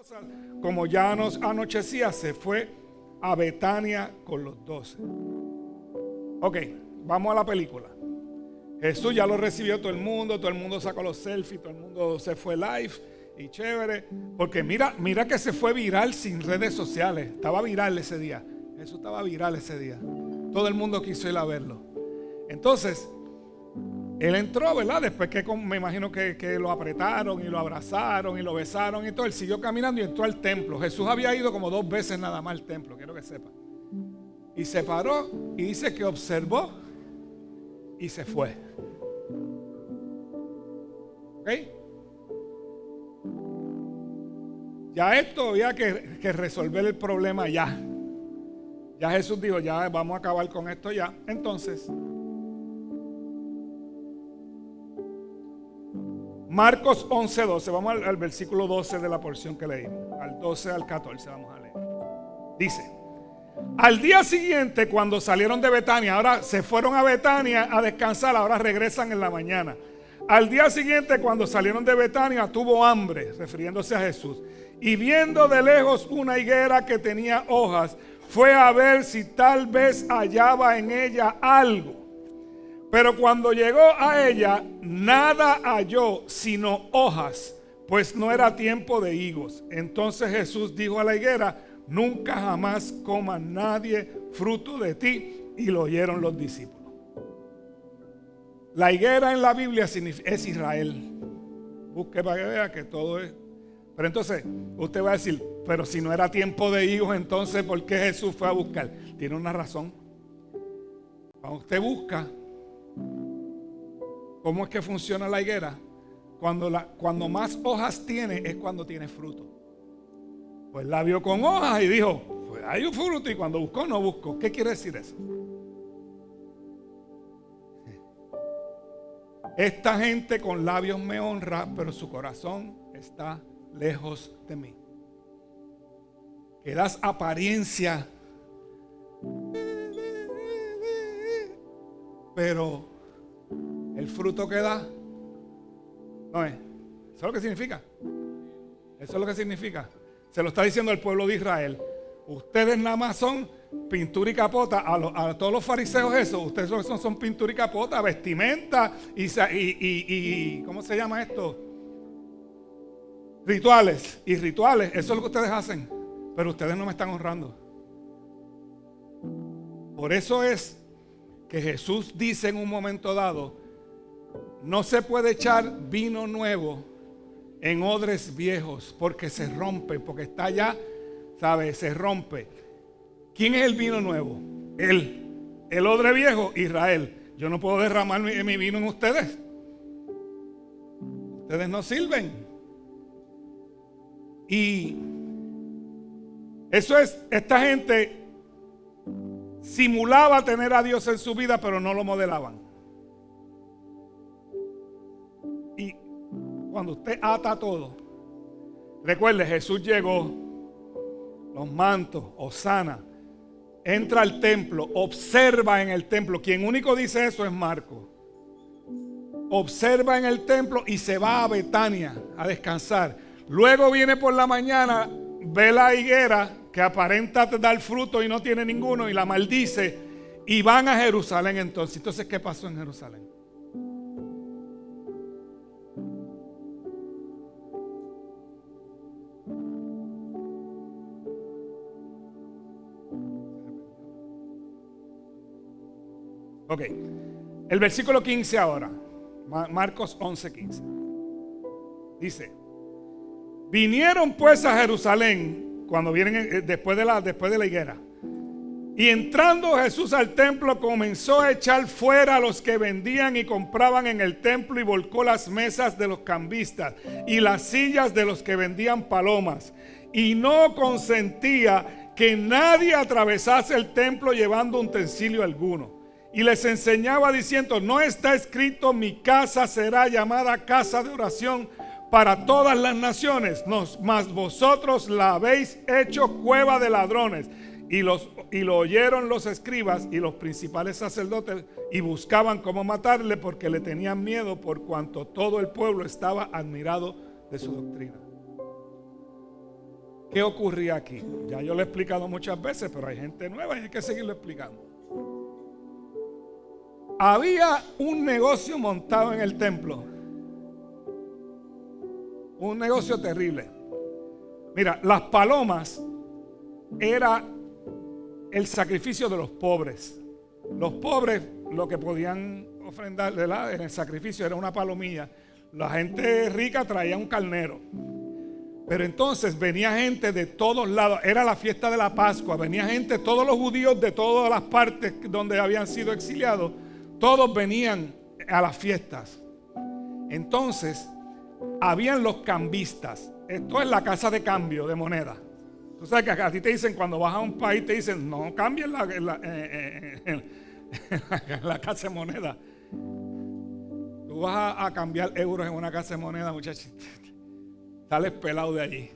cosas, como ya nos anochecía, se fue a Betania con los 12. Ok, vamos a la película. Jesús ya lo recibió todo el mundo sacó los selfies, todo el mundo se fue live y chévere. Porque mira que se fue viral sin redes sociales. Estaba viral ese día. Jesús estaba viral ese día. Todo el mundo quiso ir a verlo. Entonces, él entró, ¿verdad? Después que me imagino que lo apretaron y lo abrazaron y lo besaron y todo. Él siguió caminando y entró al templo. Jesús había ido como 2 veces nada más al templo, quiero que sepan. Y se paró y dice que observó y se fue. ¿Ok? Ya esto había que resolver el problema ya. Ya Jesús dijo, ya vamos a acabar con esto ya. Entonces, Marcos 11:12, vamos al versículo 12 de la porción que leímos. Al 12 al 14 vamos a leer. Dice: al día siguiente, cuando salieron de Betania, ahora se fueron a Betania a descansar, ahora regresan en la mañana. Al día siguiente, cuando salieron de Betania, tuvo hambre, refiriéndose a Jesús. Y viendo de lejos una higuera que tenía hojas, fue a ver si tal vez hallaba en ella algo. Pero cuando llegó a ella, nada halló sino hojas, pues no era tiempo de higos. Entonces Jesús dijo a la higuera: nunca jamás coma nadie fruto de ti. Y lo oyeron los discípulos. La higuera en la Biblia es Israel. Busque para que vea que todo es. Pero entonces usted va a decir: pero si no era tiempo de higos, entonces ¿por qué Jesús fue a buscar? Tiene una razón. Cuando usted busca cómo es que funciona la higuera, cuando más hojas tiene es cuando tiene fruto. Pues la vio con hojas y dijo: pues hay un fruto. Y cuando buscó, no buscó. ¿Qué quiere decir eso? Esta gente con labios me honra, pero su corazón está lejos de mí. Que das apariencia, pero el fruto que da no es. ¿Eso es lo que significa? Eso es lo que significa. Se lo está diciendo al pueblo de Israel. Ustedes nada más son pintura y capota. A todos los fariseos eso. Ustedes son pintura y capota, vestimenta y ¿cómo se llama esto? Rituales. Y rituales. Eso es lo que ustedes hacen. Pero ustedes no me están honrando. Por eso es que Jesús dice en un momento dado: no se puede echar vino nuevo en odres viejos, porque se rompe, porque está ya, ¿sabe? Se rompe. ¿Quién es el vino nuevo? Él. El odre viejo, Israel. Yo no puedo derramar mi vino en ustedes. Ustedes no sirven. Y eso es, esta gente simulaba tener a Dios en su vida, pero no lo modelaban. Y cuando usted ata todo, recuerde, Jesús llegó, los mantos, hosana, entra al templo, observa en el templo. Quien único dice eso es Marcos. Observa en el templo y se va a Betania a descansar. Luego viene por la mañana, ve la higuera que aparenta dar fruto y no tiene ninguno, y la maldice, y van a Jerusalén entonces. Entonces, ¿qué pasó en Jerusalén? Ok, el versículo 15 ahora, Marcos 11:15. Dice: vinieron pues a Jerusalén, cuando vienen después de la higuera, y entrando Jesús al templo, comenzó a echar fuera a los que vendían y compraban en el templo, y volcó las mesas de los cambistas y las sillas de los que vendían palomas, y no consentía que nadie atravesase el templo llevando utensilio alguno. Y les enseñaba diciendo: no está escrito, mi casa será llamada casa de oración para todas las naciones, mas vosotros la habéis hecho cueva de ladrones. Y lo oyeron los escribas y los principales sacerdotes, y buscaban cómo matarle, porque le tenían miedo, por cuanto todo el pueblo estaba admirado de su doctrina. ¿Qué ocurría aquí? Ya yo lo he explicado muchas veces, pero hay gente nueva y hay que seguirlo explicando. Había un negocio montado en el templo. Un negocio terrible. Mira, las palomas era el sacrificio de los pobres. Los pobres lo que podían ofrendar, ¿verdad?, en el sacrificio era una palomilla. La gente rica traía un carnero. Pero entonces venía gente de todos lados. Era la fiesta de la Pascua. Venía gente, todos los judíos de todas las partes donde habían sido exiliados. Todos venían a las fiestas. Entonces, habían los cambistas. Esto es la casa de cambio de moneda. Tú sabes que a ti te dicen, cuando vas a un país, te dicen, no cambien la casa de moneda. Tú vas a cambiar euros en una casa de moneda, muchachos. Sales pelado de allí.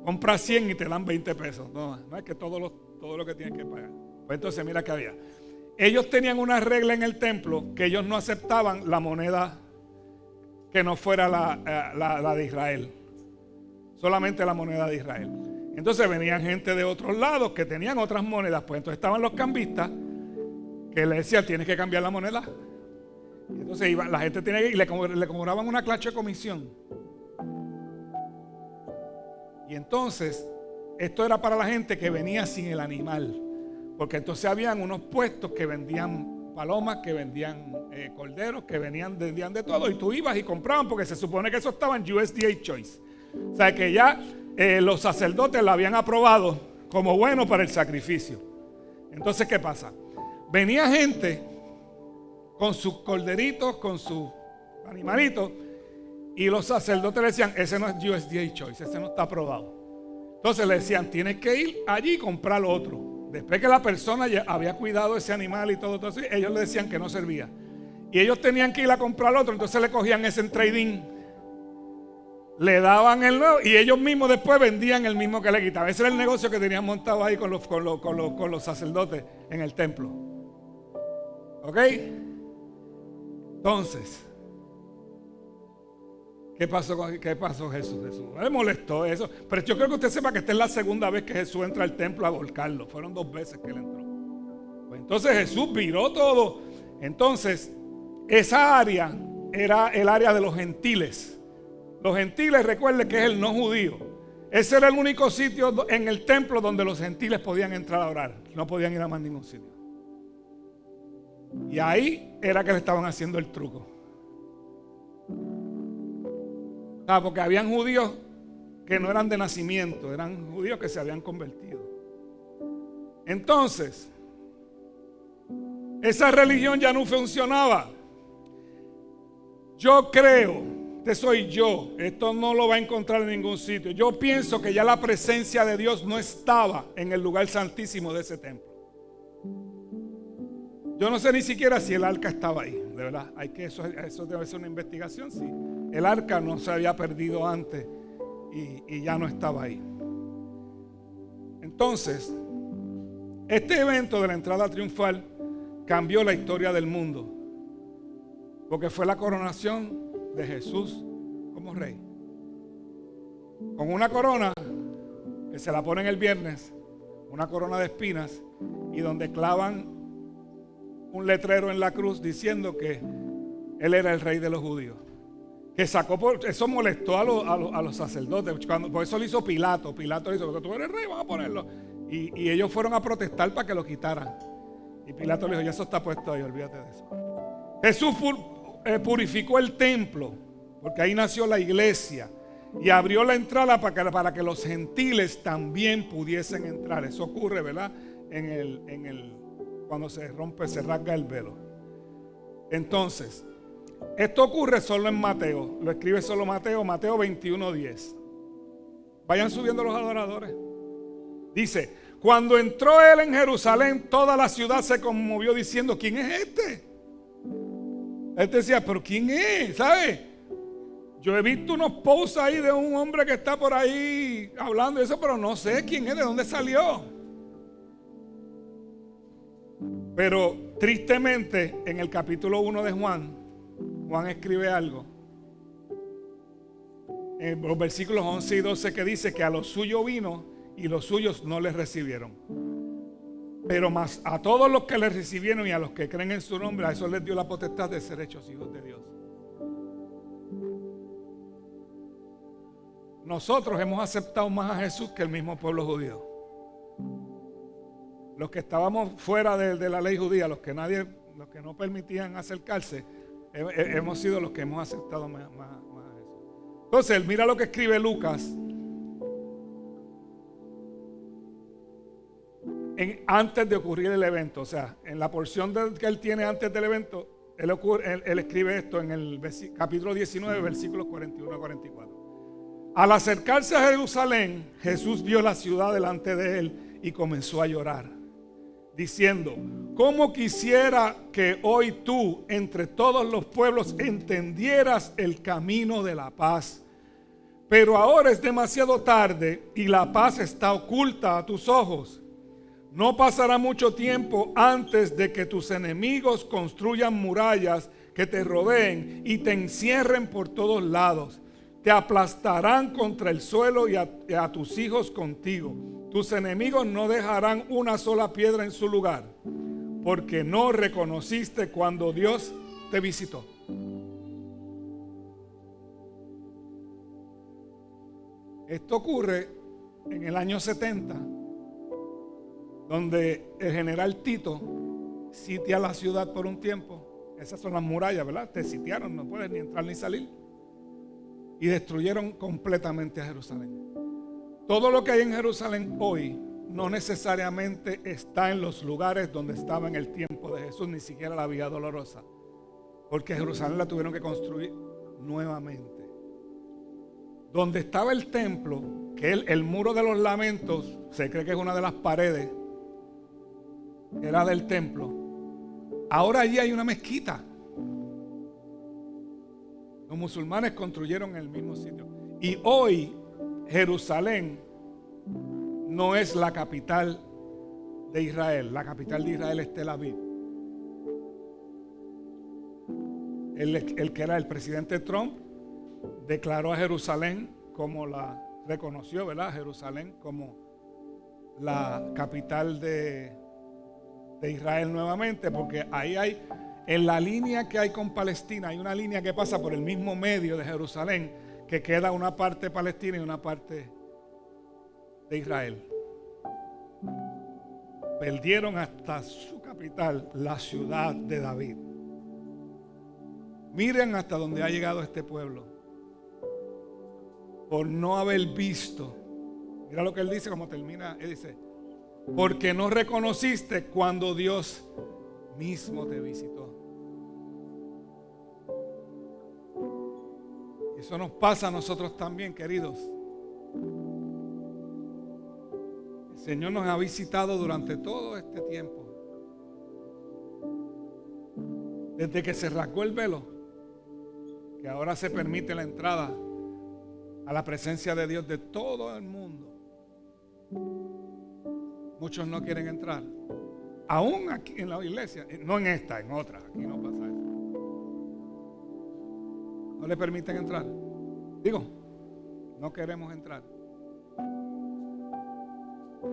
Compras 100 y te dan 20 pesos. No es que todo lo que tienes que pagar. Pues entonces mira que había. Ellos tenían una regla en el templo que ellos no aceptaban la moneda que no fuera la de Israel. Solamente la moneda de Israel. Entonces venían gente de otros lados que tenían otras monedas. Pues entonces estaban los cambistas que le decían, tienes que cambiar la moneda. Y entonces la gente tenía que ir y le cobraban una clase de comisión. Y entonces, esto era para la gente que venía sin el animal. Porque entonces habían unos puestos que vendían palomas, que vendían corderos, que vendían de todo. Y tú ibas y compraban, porque se supone que eso estaba en USDA Choice. O sea que ya los sacerdotes lo habían aprobado como bueno para el sacrificio. Entonces, ¿qué pasa? Venía gente con sus corderitos, con sus animalitos. Y los sacerdotes le decían, ese no es USDA Choice, ese no está aprobado. Entonces le decían, tienes que ir allí y comprar otro. Después que la persona ya había cuidado ese animal y todo eso, ellos le decían que no servía. Y ellos tenían que ir a comprar otro, entonces le cogían ese en trading. Le daban el nuevo y ellos mismos después vendían el mismo que le quitaban. Ese era el negocio que tenían montado ahí con los sacerdotes en el templo. ¿Ok? Entonces, ¿qué pasó Jesús? Jesús le molestó eso. Pero yo creo que usted sepa que esta es la segunda vez que Jesús entra al templo a volcarlo. Fueron 2 veces que él entró. Pues entonces Jesús viró todo. Entonces, esa área era el área de los gentiles. Los gentiles, recuerde que es el no judío. Ese era el único sitio en el templo donde los gentiles podían entrar a orar. No podían ir a más ningún sitio. Y ahí era que le estaban haciendo el truco. Porque habían judíos que no eran de nacimiento, eran judíos que se habían convertido. Entonces, esa religión ya no funcionaba. Yo creo, este soy yo, esto no lo va a encontrar en ningún sitio. Yo pienso que ya la presencia de Dios no estaba en el lugar santísimo de ese templo. Yo no sé ni siquiera si el arca estaba ahí, de verdad. Eso debe ser una investigación, sí. El arca no se había perdido antes y ya no estaba ahí. Entonces, este evento de la entrada triunfal cambió la historia del mundo, porque fue la coronación de Jesús como rey. Con una corona que se la ponen el viernes, una corona de espinas, y donde clavan un letrero en la cruz diciendo que él era el rey de los judíos. Que eso molestó a los sacerdotes. Por eso lo hizo Pilato. Pilato dijo, porque tú eres rey, vamos a ponerlo. Y ellos fueron a protestar para que lo quitaran. Y Pilato le dijo, ya eso está puesto ahí, olvídate de eso. Jesús purificó el templo, porque ahí nació la iglesia. Y abrió la entrada para que los gentiles también pudiesen entrar. Eso ocurre, ¿verdad? Cuando se rasga el velo. Entonces, esto ocurre solo en Mateo. Lo escribe solo Mateo 21:10. Vayan subiendo los adoradores. Dice, cuando entró él en Jerusalén, toda la ciudad se conmovió diciendo, ¿quién es este? Él decía, pero ¿quién es? ¿Sabes? Yo he visto unos posts ahí de un hombre que está por ahí hablando de eso, pero no sé quién es, de dónde salió. Pero tristemente, en el capítulo 1 de Juan escribe algo en los versículos 11 y 12 que dice que a los suyos vino y los suyos no les recibieron. Pero más a todos los que le recibieron y a los que creen en su nombre, a eso les dio la potestad de ser hechos hijos de Dios. Nosotros hemos aceptado más a Jesús que el mismo pueblo judío. Los que estábamos fuera de la ley judía, los que no permitían acercarse, hemos sido los que hemos aceptado más a Jesús. Entonces, mira lo que escribe Lucas antes de ocurrir el evento. O sea, en la porción que él tiene antes del evento, él escribe esto en el capítulo 19, versículos 41 a 44. Al acercarse a Jerusalén, Jesús vio la ciudad delante de él y comenzó a llorar, diciendo: ¿cómo quisiera que hoy tú, entre todos los pueblos, entendieras el camino de la paz? Pero ahora es demasiado tarde y la paz está oculta a tus ojos. No pasará mucho tiempo antes de que tus enemigos construyan murallas que te rodeen y te encierren por todos lados. Te aplastarán contra el suelo y a tus hijos contigo. Tus enemigos no dejarán una sola piedra en su lugar, porque no reconociste cuando Dios te visitó. Esto ocurre en el año 70, donde el general Tito sitia la ciudad por un tiempo. Esas son las murallas, ¿verdad? Te sitiaron, no puedes ni entrar ni salir. Y destruyeron completamente a Jerusalén. Todo lo que hay en Jerusalén hoy no necesariamente está en los lugares donde estaba en el tiempo de Jesús, ni siquiera la Vía Dolorosa, porque Jerusalén la tuvieron que construir nuevamente. Donde estaba el templo, que el muro de los lamentos, se cree que es una de las paredes, era del templo. Ahora allí hay una mezquita. Los musulmanes construyeron en el mismo sitio. Y hoy Jerusalén no es la capital de Israel. La capital de Israel es Tel Aviv. El que era el presidente Trump declaró a Jerusalén como reconoció, ¿verdad? Jerusalén como la capital de Israel nuevamente, porque ahí hay, en la línea que hay con Palestina, hay una línea que pasa por el mismo medio de Jerusalén, que queda una parte palestina y una parte de Israel. Perdieron hasta su capital, la ciudad de David. Miren hasta dónde ha llegado este pueblo por no haber visto. Mira lo que él dice, como termina. Él dice: porque no reconociste cuando Dios mismo te visitó. Eso nos pasa a nosotros también, queridos. El Señor nos ha visitado durante todo este tiempo. Desde que se rasgó el velo, que ahora se permite la entrada a la presencia de Dios de todo el mundo. Muchos no quieren entrar. Aún aquí en la iglesia, no en esta, en otra. Aquí no pasa eso. No le permiten entrar. Digo, no queremos entrar.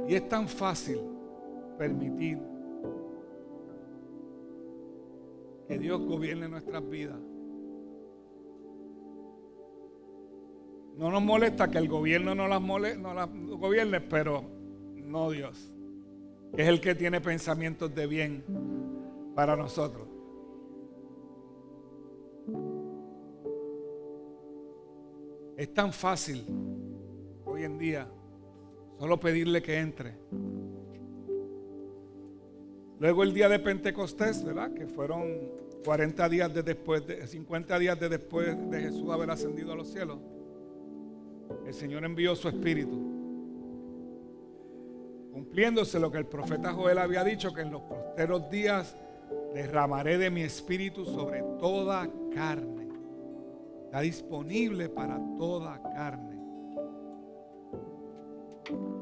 Y es tan fácil permitir que Dios gobierne nuestras vidas. No nos molesta que el gobierno no las gobierne, pero no Dios, que es el que tiene pensamientos de bien para nosotros. Es tan fácil hoy en día solo pedirle que entre. Luego el día de Pentecostés, ¿verdad? Que fueron 50 días después de Jesús haber ascendido a los cielos. El Señor envió su Espíritu, cumpliéndose lo que el profeta Joel había dicho, que en los posteros días derramaré de mi Espíritu sobre toda carne. Está disponible para toda carne.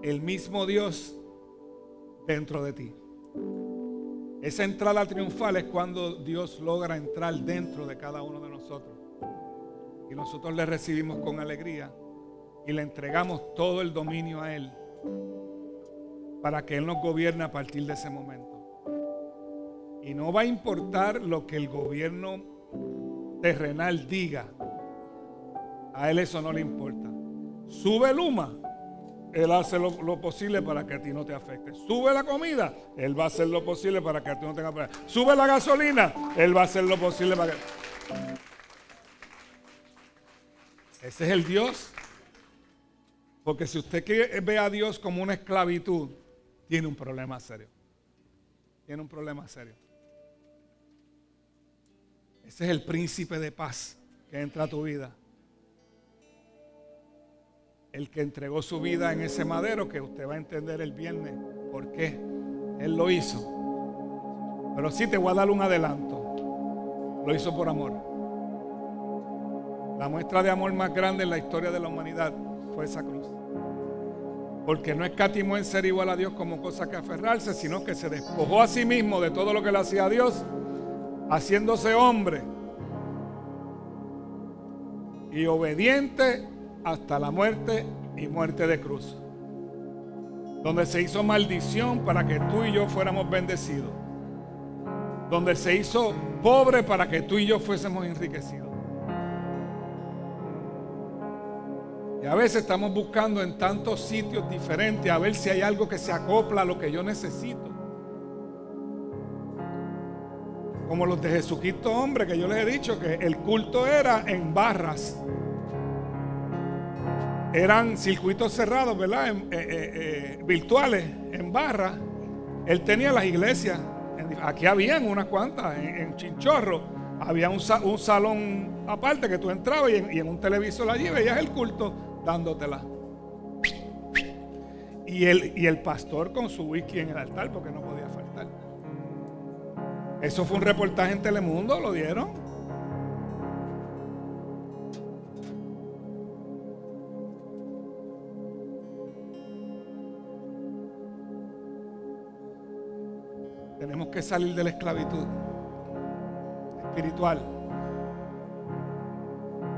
El mismo Dios dentro de ti. Esa entrada triunfal es cuando Dios logra entrar dentro de cada uno de nosotros. y nosotros le recibimos con alegría y le entregamos todo el dominio a Él para que Él nos gobierne a partir de ese momento. Y no va a importar lo que el gobierno terrenal diga. A Él eso no le importa. Sube Luma, Él hace lo posible para que a ti no te afecte. Sube la comida, Él va a hacer lo posible para que a ti no tenga problema. Sube la gasolina, Él va a hacer lo posible para que... Ese es el Dios. Porque si usted ve a Dios como una esclavitud, tiene un problema serio. Tiene un problema serio. Ese es el príncipe de paz que entra a tu vida. El que entregó su vida en ese madero, que usted va a entender el viernes por qué Él lo hizo. Pero sí te voy a dar un adelanto. Lo hizo por amor. La muestra de amor más grande en la historia de la humanidad fue esa cruz. Porque no escatimó en ser igual a Dios como cosa que aferrarse, sino que se despojó a sí mismo de todo lo que le hacía a Dios, haciéndose hombre y obediente hasta la muerte y muerte de cruz, donde se hizo maldición para que tú y yo fuéramos bendecidos, donde se hizo pobre para que tú y yo fuésemos enriquecidos. Y a veces estamos buscando en tantos sitios diferentes a ver si hay algo que se acopla a lo que yo necesito. Como los de Jesucristo hombre, que yo les he dicho que el culto era en barras. Eran circuitos cerrados, ¿verdad? Virtuales, en barras. Él tenía las iglesias. Aquí habían unas cuantas, en Chinchorro. Había un salón aparte que tú entrabas y en un televisor allí veías el culto dándotela. Y el pastor con su whisky en el altar, porque no podía faltar. Eso fue un reportaje en Telemundo, lo dieron. Tenemos que salir de la esclavitud espiritual.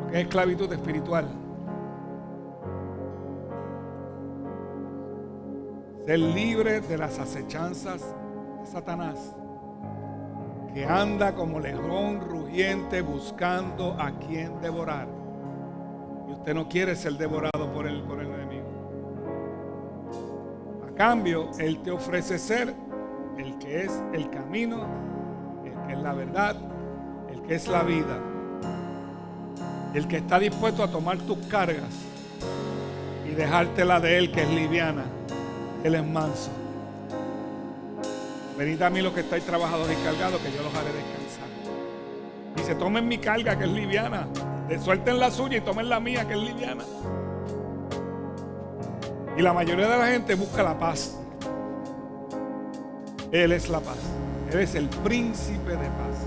Lo que es esclavitud espiritual. Ser libre de las acechanzas de Satanás, que anda como león rugiente buscando a quien devorar. Y usted no quiere ser devorado por el enemigo. A cambio, Él te ofrece ser el que es el camino, el que es la verdad, el que es la vida, el que está dispuesto a tomar tus cargas y dejártela de Él, que es liviana. Él es manso. Venid a mí los que estáis trabajados y cargados, que yo los haré descansar. Dice, tomen mi carga, que es liviana. Suelten la suya y tomen la mía, que es liviana. Y la mayoría de la gente busca la paz. Él es la paz. Él es el príncipe de paz.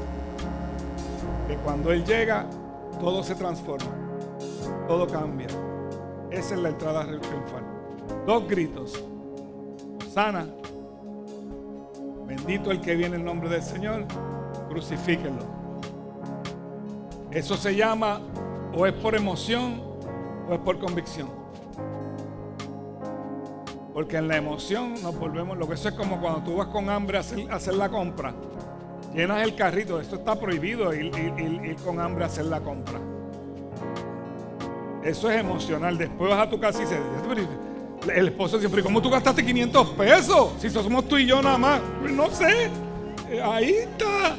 Que cuando Él llega, todo se transforma. Todo cambia. Esa es la entrada triunfal. 2 gritos. Sana. Bendito el que viene en nombre del Señor. Crucifíquenlo. Eso se llama, o es por emoción o es por convicción. Porque en la emoción nos volvemos, lo que eso es como cuando tú vas con hambre a hacer la compra. Llenas el carrito, esto está prohibido, ir con hambre a hacer la compra. Eso es emocional. Después vas a tu casa y dices, el esposo dice, pero ¿cómo tú gastaste 500 pesos? Si somos tú y yo nada más. No sé, ahí está.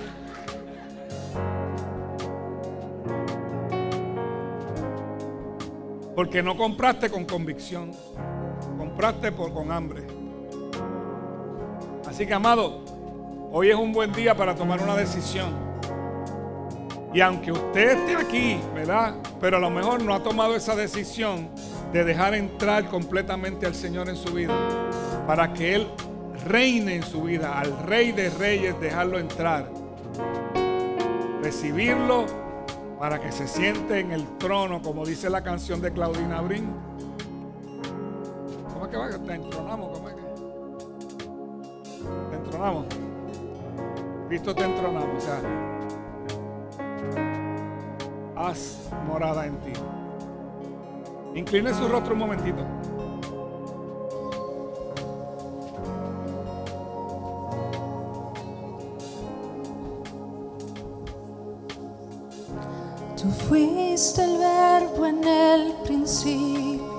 Porque no compraste con convicción, compraste con hambre. Así que, amado, hoy es un buen día para tomar una decisión. Y aunque usted esté aquí, ¿verdad? Pero a lo mejor no ha tomado esa decisión de dejar entrar completamente al Señor en su vida, para que Él reine en su vida, al Rey de Reyes, dejarlo entrar, recibirlo para que se siente en el trono, como dice la canción de Claudina Abril. ¿Cómo es que va? Te entronamos, ¿cómo es que? Te entronamos. Cristo te entronamos, o sea, haz morada en ti. Incline su rostro un momentito. Tú fuiste el verbo en el principio,